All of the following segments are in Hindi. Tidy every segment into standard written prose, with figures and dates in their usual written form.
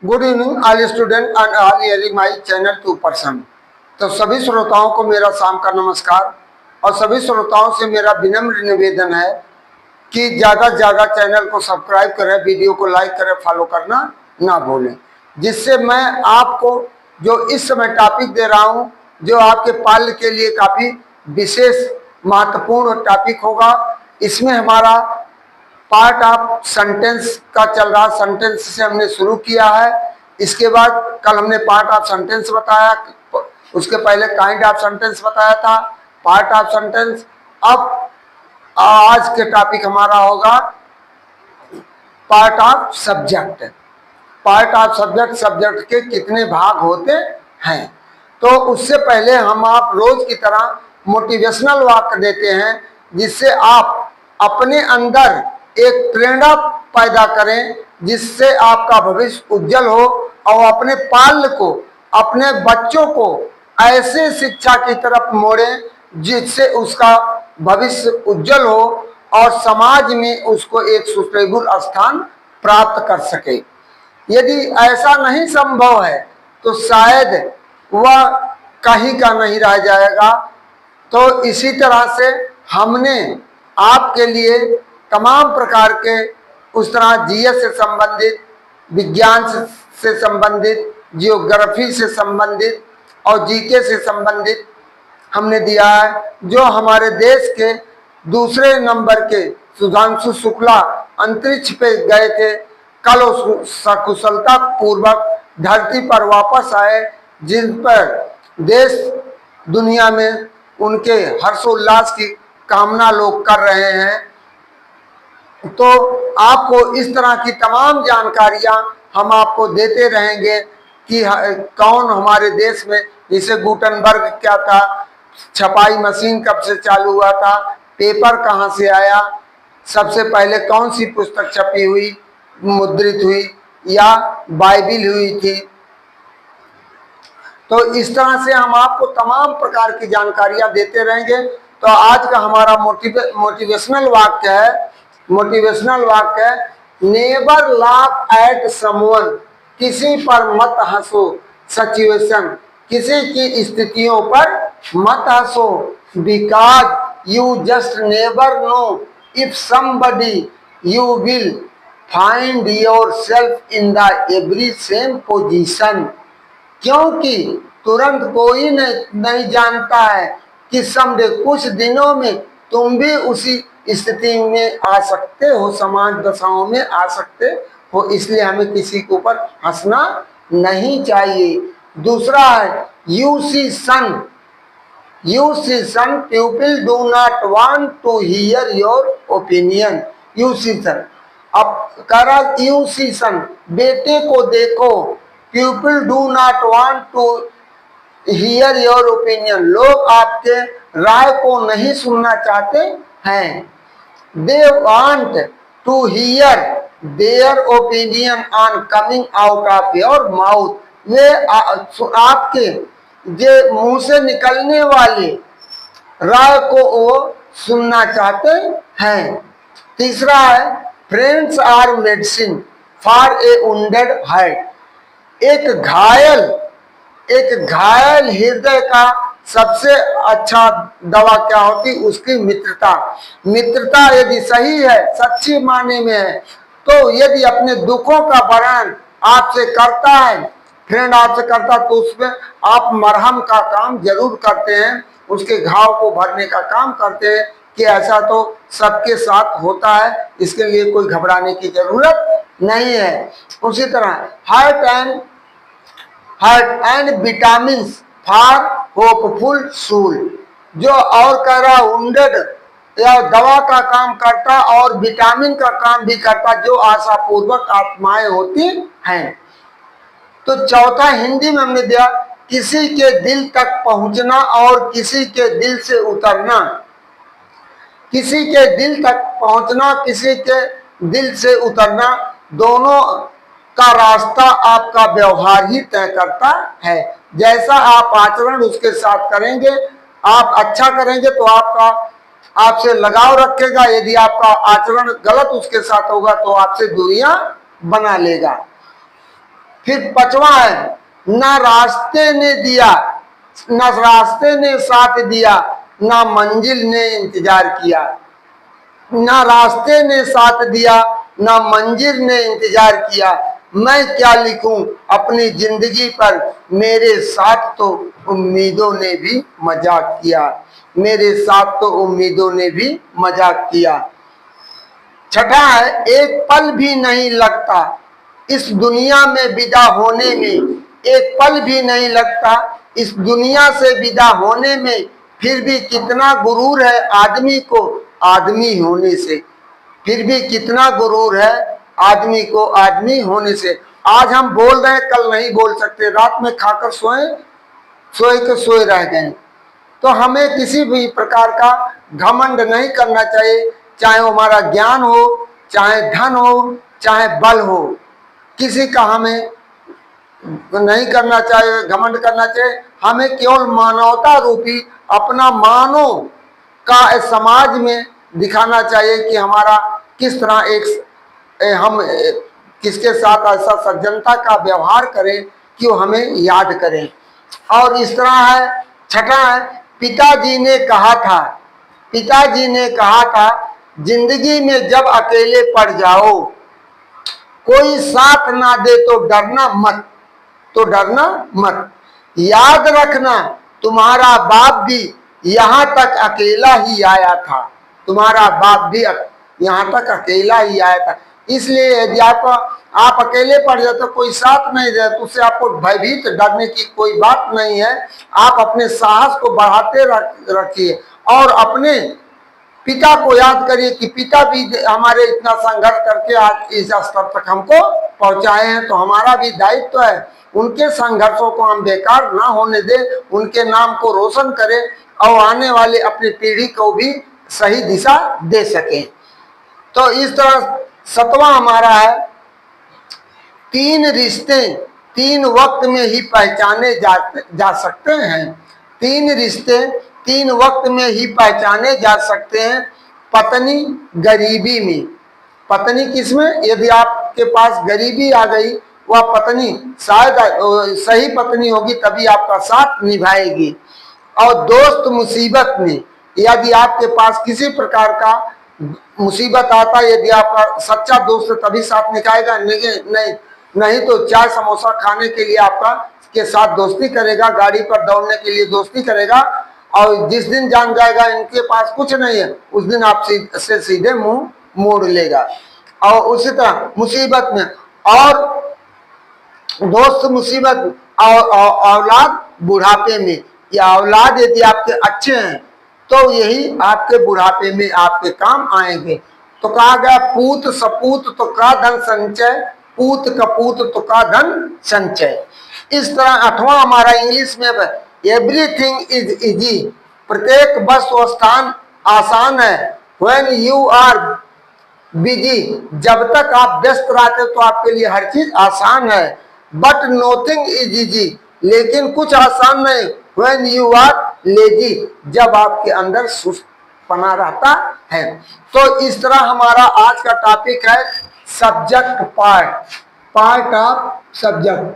Good evening all student and all hearing my channel 2%। तो सभी श्रोताओं को मेरा शाम का नमस्कार और सभी श्रोताओं से मेरा विनम्र निवेदन है कि ज़्यादा से ज़्यादा चैनल को सब्सक्राइब करें, वीडियो को लाइक करें, फॉलो करना ना भूलें, जिससे मैं आपको जो इस समय टॉपिक दे रहा हूं जो आपके पाल्य के लिए काफ़ी विशेष महत्वपूर्ण टॉपिक होगा। इसमें हमारा पार्ट ऑफ सेंटेंस का चल रहा, सेंटेंस से हमने शुरू किया है। इसके बाद कल हमने पार्ट ऑफ सेंटेंस बताया, उसके पहले काइंड ऑफ सेंटेंस बताया था, पार्ट ऑफ सेंटेंस। अब आज के टॉपिक हमारा होगा part of subject. Part of subject, subject के कितने भाग होते हैं। तो उससे पहले हम आप रोज की तरह मोटिवेशनल वाक्य देते हैं, जिससे आप अपने अंदर एक प्रेरणा पैदा करें, जिससे आपका भविष्य उज्जवल हो और अपने पाल्य को, अपने बच्चों को ऐसे शिक्षा की तरफ मोड़ें जिससे उसका भविष्य उज्जवल हो और समाज में उसको एक सुस्टेबल स्थान प्राप्त कर सके। यदि ऐसा नहीं संभव है तो शायद वह कहीं का नहीं रह जाएगा। तो इसी तरह से हमने आपके लिए तमाम प्रकार के उस तरह जीएस से संबंधित, विज्ञान से संबंधित, जियोग्राफी से संबंधित और जीके से संबंधित हमने दिया है। जो हमारे देश के दूसरे नंबर के सुधांशु शुक्ला अंतरिक्ष पे गए थे, कल सकुशलता पूर्वक धरती पर वापस आए, जिन पर देश दुनिया में उनके हर्षोल्लास की कामना लोग कर रहे हैं। तो आपको इस तरह की तमाम जानकारियां हम आपको देते रहेंगे कि कौन हमारे देश में, जैसे गुटनबर्ग क्या था, छपाई मशीन कब से चालू हुआ था, पेपर कहां से आया, सबसे पहले कौन सी पुस्तक छपी हुई, मुद्रित हुई या बाइबिल हुई थी। तो इस तरह से हम आपको तमाम प्रकार की जानकारियां देते रहेंगे। तो आज का हमारा मोटिवेशनल वाक्य है, मोटिवेशनल वाक्य है, नेवर लाफ एट समवन, किसी पर मत हंसो, सिचुएशन, किसी की स्थितियों पर मत हंसो, because you just never know if somebody you will find your self in the every same position, क्योंकि तुरंत कोई नहीं जानता है कि समझे कुछ दिनों में तुम भी उसी स्थिति में आ सकते हो, समान दशाओं में आ सकते हो। इसलिए हमें किसी के ऊपर हंसना नहीं चाहिए। दूसरा है you see son, you see son, people do not want to hear your opinion. You see son, अब कह रहा यू सी सन, बेटे को देखो, people do not want to hear your opinion, लोग आपके राय को नहीं सुनना चाहते हैं। They want to hear their opinion on coming out of your mouth, वे आपके जो मुंह से निकलने वाले राय को वो सुनना चाहते हैं। तीसरा है friends are medicine for a wounded heart, एक घायल हृदय का सबसे अच्छा दवा क्या होती, उसकी मित्रता। मित्रता यदि सही है, सच्ची माने में है, तो यदि अपने दुखों का वर्णन आपसे करता है, फ्रेंड आपसे करता, तो उसमें आप मरहम का काम जरूर करते हैं, उसके घाव को भरने का काम करते हैं कि ऐसा तो सबके साथ होता है, इसके लिए कोई घबराने की जरूरत नहीं है। उसी तरह heart and vitamin for hopeful soul, जो और कह रहा वुंडेड या दवा का काम करता और विटामिन का काम भी करता, जो आशापूर्वक आत्माएं होती हैं। तो चौथा हिंदी में हमने दिया किसी के दिल तक पहुंचना और किसी के दिल से उतरना। किसी के दिल तक पहुंचना, किसी के दिल से उतरना, दोनों का रास्ता आपका व्यवहार ही तय करता है। जैसा आप आचरण उसके साथ करेंगे, आप अच्छा करेंगे तो आपका आपसे लगाव रखेगा, यदि आपका आचरण गलत उसके साथ होगा तो आपसे दूरियां बना लेगा। फिर पांचवा है, ना रास्ते ने दिया, ना रास्ते ने साथ दिया, ना मंजिल ने इंतजार किया। ना रास्ते ने साथ दिया, ना मंजिल ने इंतजार किया। मैं क्या लिखूं अपनी जिंदगी पर, मेरे साथ तो उम्मीदों ने भी मजाक किया। मेरे साथ तो उम्मीदों ने भी मजाक किया। छठा है, एक पल भी नहीं लगता इस दुनिया में विदा होने में, एक पल भी नहीं लगता इस दुनिया से विदा होने में, फिर भी कितना गुरूर है आदमी को आदमी होने से। फिर भी कितना गुरूर है आदमी को आदमी होने से। आज हम बोल रहे हैं, कल नहीं बोल सकते। रात में खाकर सोए, सोए के सोए रह गए। तो हमें किसी भी प्रकार का घमंड नहीं करना चाहिए, चाहे वो हमारा ज्ञान हो, चाहे धन हो, चाहे बल हो। किसी का हमें नहीं करना चाहिए, घमंड करना चाहिए। हमें केवल मानवता रूपी अपना मानव का समाज में दिखाना चाहिए कि हमारा किस तरह हम किसके साथ ऐसा सज्जनता का व्यवहार करें कि वो हमें याद करें। और इस तरह है, छठा है, पिताजी ने कहा था, पिताजी ने कहा था, जिंदगी में जब अकेले पड़ जाओ, कोई साथ ना दे तो डरना मत, तो डरना मत। याद रखना तुम्हारा बाप भी यहाँ तक अकेला ही आया था, तुम्हारा बाप भी यहाँ तक अकेला ही आया था। इसलिए यदि आप अकेले पड़ जाते तो कोई साथ नहीं दे तो उससे आपको भयभीत डरने की कोई बात नहीं है। आप अपने साहस को बढ़ाते रखिए और अपने पिता को याद करिए कि पिता भी हमारे इतना संघर्ष करके आज इस स्तर तक हमको पहुंचाए हैं। तो हमारा भी दायित्व है उनके संघर्षों को हम बेकार ना होने दें, उनके नाम को रोशन करें और आने वाले अपनी पीढ़ी को भी सही दिशा दे सकें। तो इस तरह सतवां हमारा है, तीन रिश्ते तीन वक्त में ही पहचाने जा सकते हैं। तीन रिश्ते तीन वक्त में ही पहचाने जा सकते हैं। पत्नी गरीबी में, पत्नी किसमें, यदि आपके पास गरीबी आ गई, वह पत्नी शायद सही पत्नी होगी तभी आपका साथ निभाएगी। और दोस्त मुसीबत में, यदि आपके पास किसी प्रकार का मुसीबत आता है, यदि आपका सच्चा दोस्त तभी साथ निभाएगा, नहीं तो चाय समोसा खाने के लिए आपका के साथ दोस्ती करेगा, गाड़ी पर दौड़ने के लिए दोस्ती करेगा। और जिस दिन जान जाएगा इनके पास कुछ नहीं है, उस दिन आपसे सीधे मुंह मोड़ लेगा। और उसी तरह मुसीबत में, और दोस्त मुसीबत और औलाद बुढ़ापे में, या औलाद यदि आपके अच्छे हैं तो यही आपके बुढ़ापे में आपके काम आएंगे। तो कहा गया, पूत सपूत तो का धन संचय, पूत कपूत तो का धन संचय। इस तरह आठवां हमारा इंग्लिश में, एवरीथिंग इज इजी, प्रत्येक वस्तु स्थान आसान है। व्हेन यू आर बिजी, जब तक आप व्यस्त रहते तो आपके लिए हर चीज आसान है। बट नोथिंग इज इजी, लेकिन कुछ आसान नहीं। व्हेन यू आर लेजी, जब आपके अंदर सुस्तपना रहता है। तो इस तरह हमारा आज का टॉपिक है subject part, part of subject,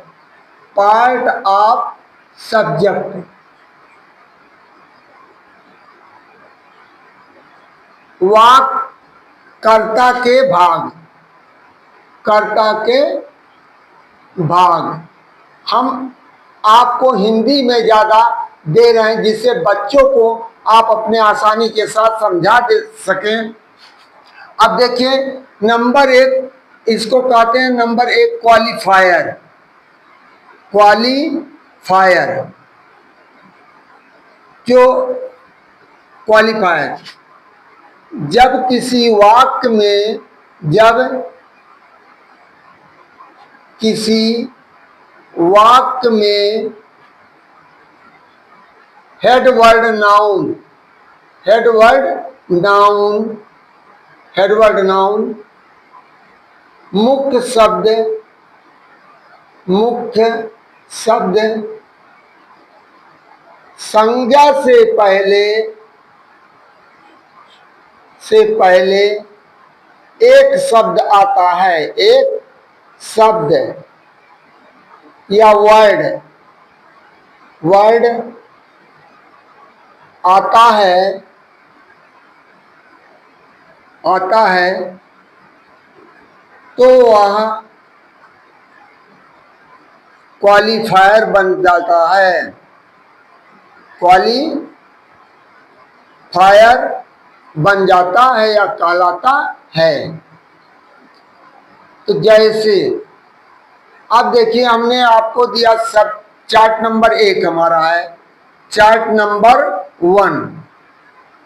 part of subject. वाक कर्ता के भाग, कर्ता के भाग हम आपको हिंदी में ज्यादा दे रहे हैं जिससे बच्चों को आप अपने आसानी के साथ समझा दे सकें। अब देखिए नंबर एक, इसको कहते हैं नंबर एक क्वालिफायर, क्वालिफायर। जो क्वालिफायर, जब किसी वाक्य में, जब किसी वाक्य में headword noun, headword noun, headword noun, मुख्य शब्द, मुख्य शब्द संज्ञा से पहले एक शब्द आता है, एक शब्द या वर्ड वर्ड आता है तो वह क्वालिफायर बन जाता है, क्वालिफायर बन जाता है या कहलाता है। तो जैसे अब देखिए, हमने आपको दिया सब चार्ट नंबर 1 हमारा है, चार्ट नंबर 1।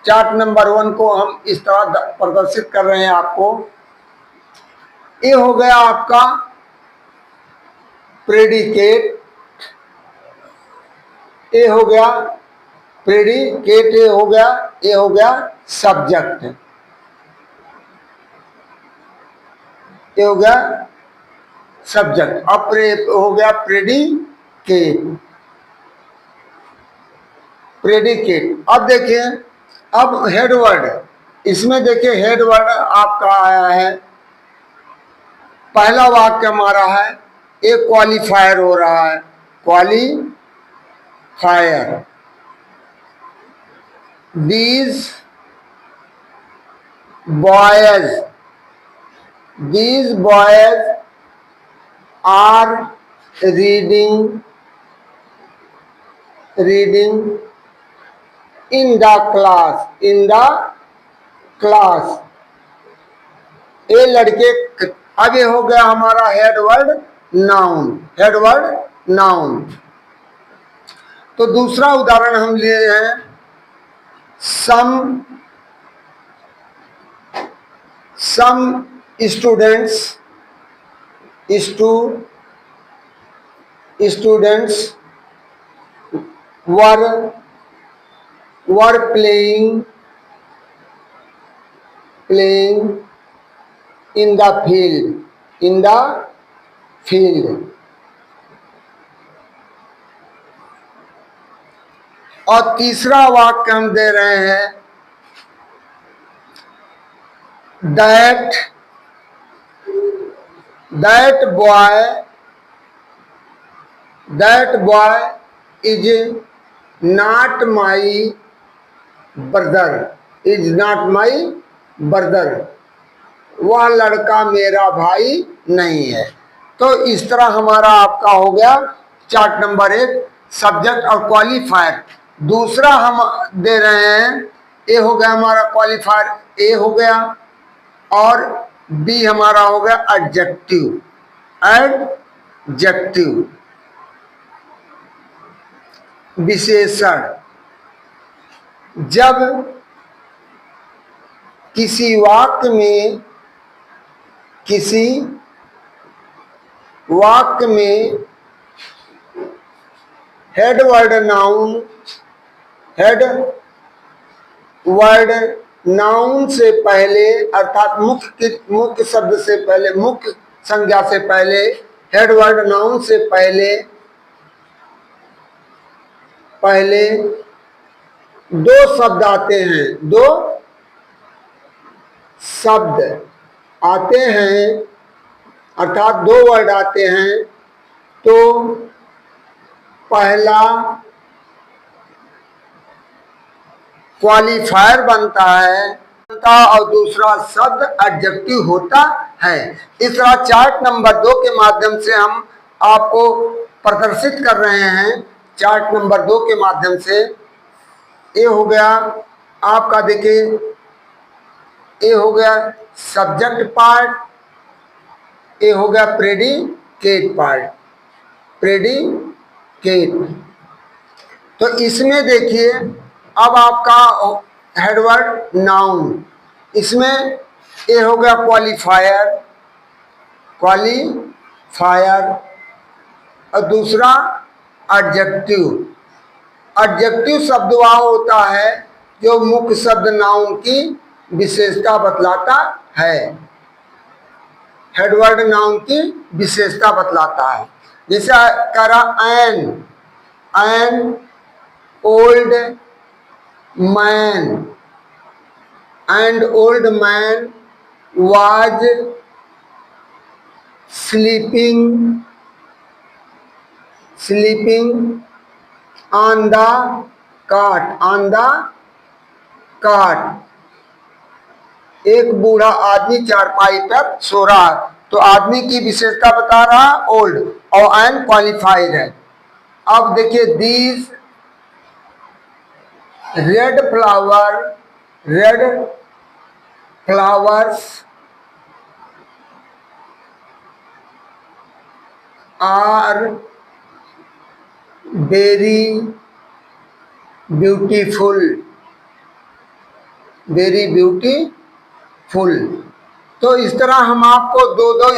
चार्ट नंबर 1 को हम इस तरह प्रदर्शित कर रहे हैं आपको। ये हो गया आपका प्रेडिकेट, ये हो गया प्रेडिकेट, ये हो गया सब्जेक्ट, ये हो गया सब्जेक्ट। अब हो गया प्रेडिकेट। अब देखिए, अब हेडवर्ड, इसमें देखिए हेडवर्ड आपका आया है, पहला वाक्य हमारा है, एक क्वालिफायर हो रहा है, qualifier. These boys are reading in the class, ये लड़के। अब ये हो गया हमारा हेडवर्ड नाउन। तो दूसरा उदाहरण हम ले रहे हैं, some students were playing in the field। और तीसरा वाक्य हम दे रहे हैं, that boy is not my brother, वह लड़का मेरा भाई नहीं है। तो इस तरह हमारा आपका हो गया चार्ट नंबर 1 सब्जेक्ट और क्वालिफायर। दूसरा हम दे रहे हैं, ए हो गया हमारा क्वालिफायर, ए हो गया, और बी हमारा हो गया एडजेक्टिव। विशेषण। जब किसी वाक्य में हेडवर्ड नाउन से पहले, अर्थात मुख्य शब्द से पहले, मुख्य संज्ञा से पहले, हेडवर्ड नाउन से पहले दो शब्द आते हैं, अर्थात 2 वर्ड आते हैं, तो पहला क्वालिफायर बनता है और दूसरा शब्द एडजेक्टिव होता है। इस तरह चार्ट नंबर 2 के माध्यम से हम आपको प्रदर्शित कर रहे हैं। चार्ट नंबर 2 के माध्यम से ये हो गया आपका, देखिए ये हो गया सब्जेक्ट पार्ट, ये हो गया प्रेडिकेट पार्ट, तो इसमें देखिए अब आपका हेडवर्ड नाउन, इसमें ये हो गया क्वालिफायर, और दूसरा एडजेक्टिव शब्द वह होता है जो मुख्य शब्द नाउन की विशेषता बतलाता है, हेडवर्ड नाउन की विशेषता बतलाता है। जैसे करा an old man was sleeping sleeping on the काट, ऑन द काट। एक बूढ़ा आदमी चारपाई पर सो रहा। तो आदमी की विशेषता बता रहा ओल्ड और अनक्वालिफाइड है। अब देखिए these red flowers are very beautiful, very beautiful. तो इस तरह हम आपको दो दो,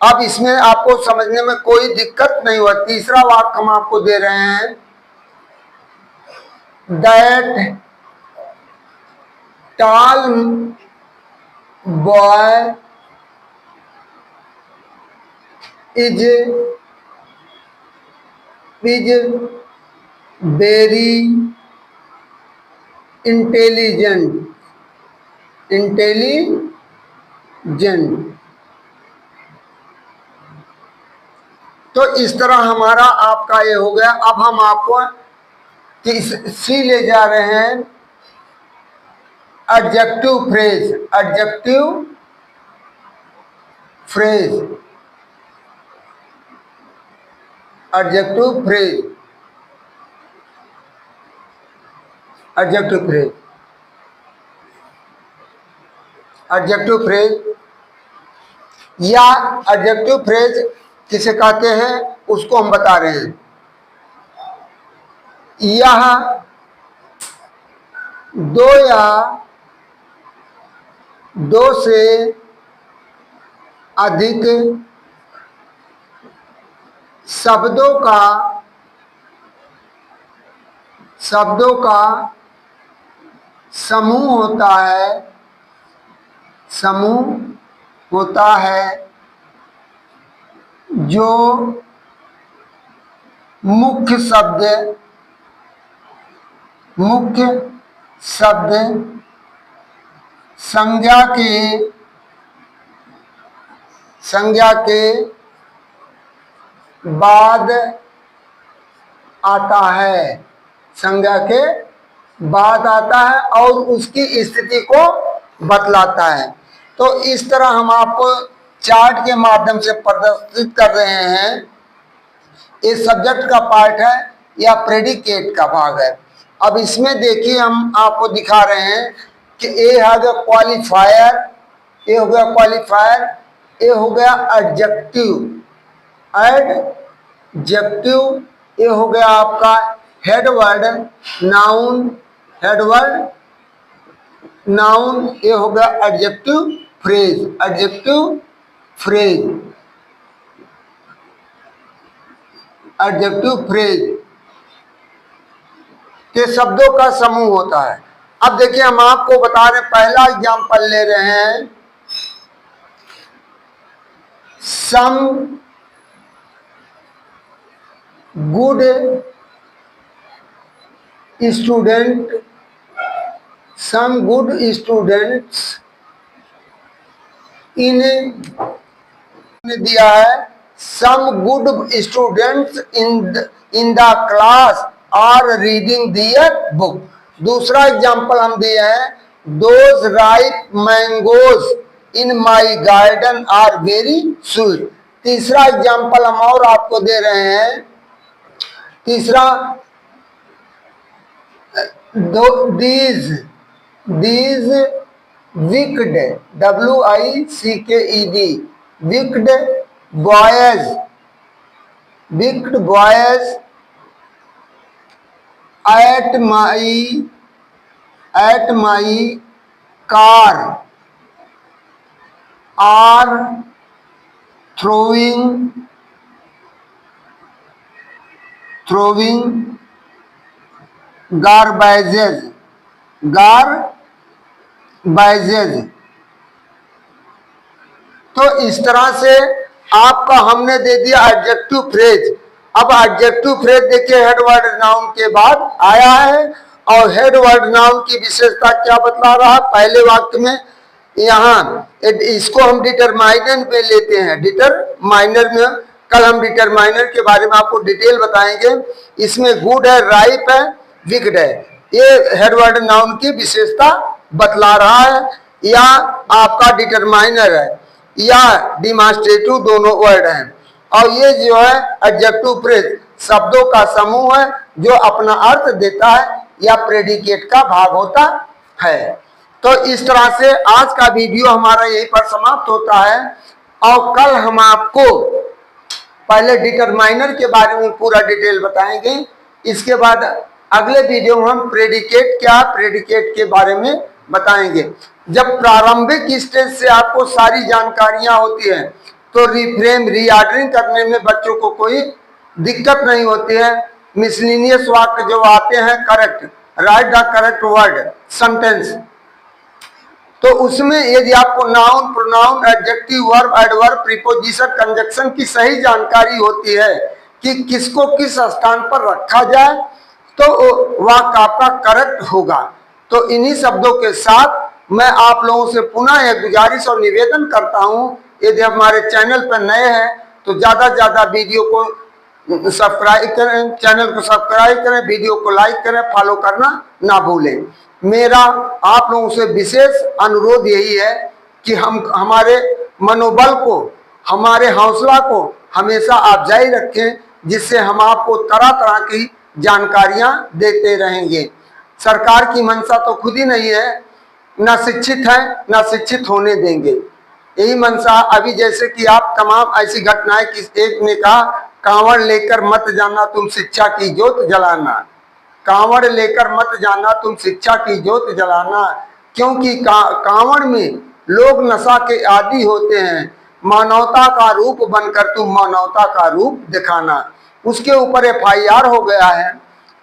अब इसमें आपको समझने में कोई दिक्कत नहीं हुआ। तीसरा वाक्य हम आपको दे रहे हैं, that tall boy is very intelligent. तो इस तरह हमारा आपका ये हो गया। अब हम आपको सी ले जा रहे हैं, adjective phrase, adjective phrase, adjective phrase, adjective phrase, adjective phrase या एडजेक्टिव फ्रेज किसे कहते हैं उसको हम बता रहे हैं। यह दो या दो से अधिक शब्दों का समूह होता है जो मुख्य शब्द संज्ञा के बाद आता है, संज्ञा के बाद आता है और उसकी स्थिति को बतलाता है। तो इस तरह हम आपको चार्ट के माध्यम से प्रदर्शित कर रहे हैं। ये सब्जेक्ट का पार्ट है या प्रेडिकेट का भाग है। अब इसमें देखिए हम आपको दिखा रहे हैं कि ए है क्वालिफायर, ए हो गया क्वालिफायर, ए हो गया एडजेक्टिव, एडजेक्टिव, ये हो गया आपका हेडवर्ड नाउन, हेडवर्ड नाउन, ये हो गया adjective phrase, adjective phrase, adjective phrase के शब्दों का समूह होता है। अब देखिए हम आपको बता रहे, पहला एग्जाम्पल ले रहे हैं, some good student, some good students in दिया है, some good students in the class are reading their book। दूसरा एग्जाम्पल हम दिए हैं, those ripe mangoes in my garden are very sweet। तीसरा एग्जाम्पल हम और आपको दे रहे हैं, तीसरा these wicked, wicked, wicked boys at my car are throwing garbages, तो इस तरह से आपका हमने दे दिया एडजेक्टिव फ्रेज। अब एडजेक्टिव फ्रेज देखिए हेडवर्ड नाउन के बाद आया है और हेडवर्ड नाउन की विशेषता क्या बतला रहा है पहले वाक्य में। यहाँ इसको हम डिटरमाइनर में लेते हैं, डिटरमाइनर में कल हम डिटरमाइनर के बारे में आपको डिटेल बताएंगे। इसमें गुड है, राइप है, विक्ड है, ये हेडवर्ड नाउन की विशेषता बतला रहा है, या आपका डिटरमाइनर है या डिमॉन्स्ट्रेटिव, दोनों वर्ड हैं। और ये जो है एडजेक्टिव फ्रेज, शब्दों का समूह है जो अपना अर्थ देता है या प्रेडिकेट का भाग होता है। तो इस तरह से आज का वीडियो हमारा यहीं पर समाप्त होता है, और कल हम आपको पहले डिटरमाइनर के बारे में पूरा डिटेल बताएंगे। इसके बाद अगले वीडियो में हम प्रेडिकेट क्या, प्रेडिकेट के बारे में बताएंगे। जब प्रारंभिक स्टेज से आपको सारी जानकारियां होती हैं तो रिफ्रेम, रीऑर्डरिंग करने में बच्चों को कोई दिक्कत नहीं होती है। मिसलिनियस वाक्य जो आते हैं, correct, right the correct word sentence, तो उसमें यदि आपको noun, pronoun, adjective, verb, adverb, preposition, conjunction की सही जानकारी होती है कि किसको किस स्थान पर रखा जाए, तो वाक्य आपका करेक्ट होगा। तो इन्हीं शब्दों के साथ मैं आप लोगों से पुनः एक गुजारिश और निवेदन करता हूं, यदि हमारे चैनल पर नए हैं तो ज्यादा से ज्यादा वीडियो को सब्सक्राइब करें, चैनल को सब्सक्राइब करें, वीडियो को लाइक करें, फॉलो करना ना भूलें। मेरा आप लोगों से विशेष अनुरोध यही है कि हम हमारे मनोबल को, हमारे हौसला को हमेशा आप जारी रखें, जिससे हम आपको तरह तरह की जानकारियां देते रहेंगे। सरकार की मंशा तो खुद ही नहीं है, ना शिक्षित है ना शिक्षित होने देंगे, यही मंशा। अभी जैसे कि आप तमाम ऐसी घटनाएं, एक ने कहा कांवड़ लेकर मत जाना तुम शिक्षा की ज्योत जलाना, कांवड़ लेकर मत जाना तुम शिक्षा की ज्योत जलाना, क्योंकि कांवड़ में लोग नशा के आदी होते हैं, मानवता का रूप बनकर तुम मानवता का रूप दिखाना। उसके ऊपर FIR हो गया है।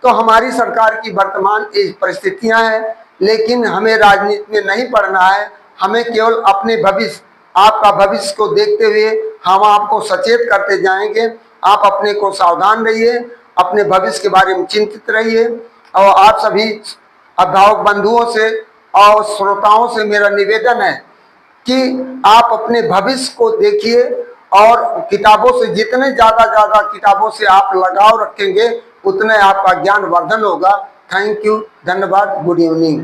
तो हमारी सरकार की वर्तमान परिस्थितियां हैं, लेकिन हमें राजनीति में नहीं पड़ना है, हमें केवल अपने भविष्य, आपका भविष्य को देखते हुए हम आपको सचेत करते जाएंगे। आप अपने को सावधान रहिए, अपने भविष्य के बारे में चिंतित रहिए। और आप सभी अभिभावक बंधुओं से और श्रोताओं से मेरा निवेदन है कि आप अपने भविष्य को देखिए, और किताबों से जितने ज्यादा किताबों से आप लगाव रखेंगे उतने आपका ज्ञान वर्धन होगा। थैंक यू, धन्यवाद, गुड इवनिंग।